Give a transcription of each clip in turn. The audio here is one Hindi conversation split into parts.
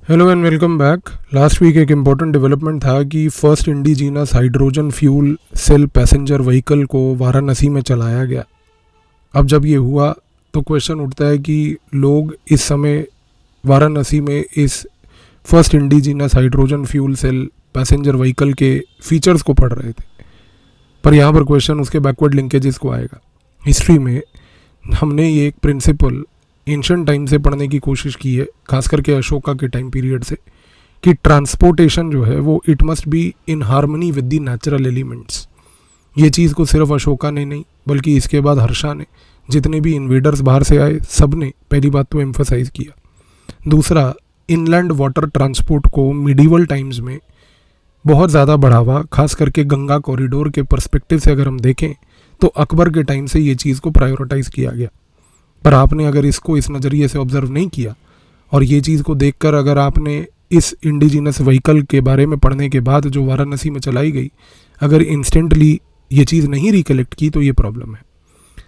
Hello and welcome back. Last week एक इम्पॉर्टेंट डेवलपमेंट था कि first indigenous hydrogen fuel cell passenger vehicle को वाराणसी में चलाया गया। अब जब ये हुआ तो क्वेश्चन उठता है कि लोग इस समय वाराणसी में इस first indigenous hydrogen fuel cell passenger vehicle के फीचर्स को पढ़ रहे थे, पर यहाँ पर क्वेश्चन उसके बैकवर्ड लिंकेजेस को आएगा। हिस्ट्री में हमने ये एक प्रिंसिपल एंशिएंट टाइम से पढ़ने की कोशिश की है, खास करके अशोका के टाइम पीरियड से, कि ट्रांसपोर्टेशन जो है वो it must be in harmony with the natural elements. ये चीज़ को सिर्फ अशोका ने नहीं बल्कि इसके बाद हर्षा ने, जितने भी इन्वेडर्स बाहर से आए, सब ने पहली बात तो एम्फसाइज किया। दूसरा, इनलैंड वाटर ट्रांसपोर्ट को मिडीवल टाइम्स में बहुत ज़्यादा बढ़ावा, खास करके गंगा कॉरिडोर के पर्सपेक्टिव से अगर हम देखें तो अकबर के टाइम से ये चीज़ को प्रायोरिटाइज़ किया गया। पर आपने अगर इसको इस नज़रिए से ऑब्ज़र्व नहीं किया और ये चीज़ को देखकर अगर आपने इस इंडिजीनस व्हीकल के बारे में पढ़ने के बाद जो वाराणसी में चलाई गई, अगर इंस्टेंटली ये चीज़ नहीं रिकलेक्ट की तो ये प्रॉब्लम है।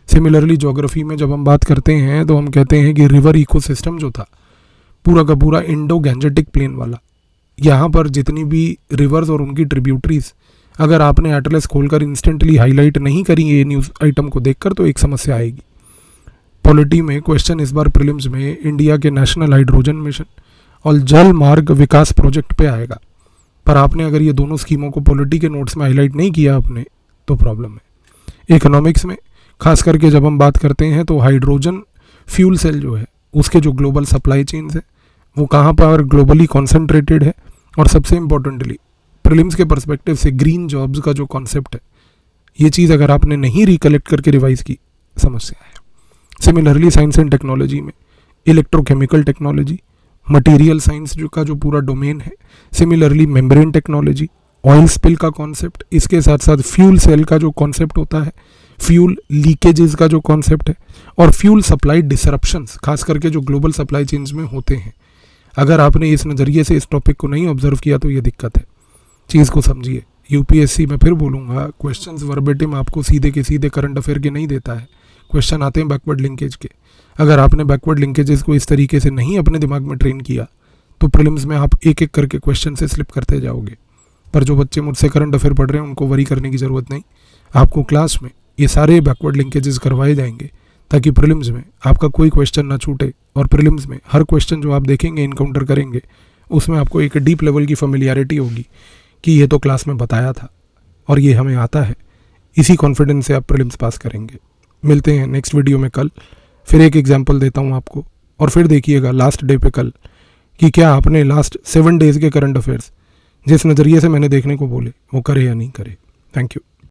सिमिलरली ज्योग्राफी में जब हम बात करते हैं तो हम कहते हैं कि रिवर इकोसिस्टम जो था पूरा का पूरा इंडो गैंजेटिक प्लेन वाला, यहाँ पर जितनी भी रिवर्स और उनकी ट्रिब्यूटरीज अगर आपने एटलस खोलकर इंस्टेंटली हाईलाइट नहीं करी ये न्यूज़ आइटम को देखकर तो एक समस्या आएगी। पॉलिटी में क्वेश्चन इस बार प्रीलिम्स में इंडिया के नेशनल हाइड्रोजन मिशन और जल मार्ग विकास प्रोजेक्ट पे आएगा, पर आपने अगर ये दोनों स्कीमों को पॉलिटी के नोट्स में हाईलाइट नहीं किया आपने तो प्रॉब्लम है। इकोनॉमिक्स में खास करके जब हम बात करते हैं तो हाइड्रोजन फ्यूल सेल जो है उसके जो ग्लोबल सप्लाई चेन्स है वो कहाँ पर ग्लोबली कॉन्सेंट्रेटेड है, और सबसे इम्पोर्टेंटली प्रीलिम्स के पर्सपेक्टिव से ग्रीन जॉब्स का जो कॉन्सेप्ट है, ये चीज़ अगर आपने नहीं रिकलेक्ट करके रिवाइज की समस्या है। सिमिलरली साइंस एंड टेक्नोलॉजी में इलेक्ट्रोकेमिकल टेक्नोलॉजी, मटेरियल साइंस जो का जो पूरा डोमेन है, similarly membrane technology, oil spill का कॉन्सेप्ट, इसके साथ साथ फ्यूल सेल का जो कॉन्सेप्ट होता है, फ्यूल लीकेजेस का जो कॉन्सेप्ट है, और फ्यूल सप्लाई डिसरप्शंस खास करके जो ग्लोबल सप्लाई चेन्स में होते हैं। अगर आपने इस नज़रिए से इस टॉपिक को नहीं ऑब्जर्व किया तो ये दिक्कत है। चीज़ को समझिए। यूपीएससी में फिर बोलूँगा, क्वेश्चंस वर्बेटिम आपको सीधे के सीधे करंट अफेयर के नहीं देता है, क्वेश्चन आते हैं बैकवर्ड लिंकेज के। अगर आपने बैकवर्ड लिंकेजेस को इस तरीके से नहीं अपने दिमाग में ट्रेन किया तो प्रीलिम्स में आप एक एक करके क्वेश्चन से स्लिप करते जाओगे। पर जो बच्चे मुझसे करंट अफेयर पढ़ रहे हैं उनको वरी करने की ज़रूरत नहीं, आपको क्लास में ये सारे बैकवर्ड लिंकेजेस करवाए जाएंगे ताकि प्रीलिम्स में आपका कोई क्वेश्चन ना छूटे, और प्रीलिम्स में हर क्वेश्चन जो आप देखेंगे, इनकाउंटर करेंगे, उसमें आपको एक डीप लेवल की फेमिलियरिटी होगी कि ये तो क्लास में बताया था और ये हमें आता है। इसी कॉन्फिडेंस से आप प्रीलिम्स पास करेंगे। मिलते हैं नेक्स्ट वीडियो में कल। फिर एक एग्जांपल देता हूँ आपको, और फिर देखिएगा लास्ट डे पे कल कि क्या आपने लास्ट 7 डेज़ के करंट अफेयर्स जिस नज़रिए से मैंने देखने को बोले वो करे या नहीं करे। Thank you.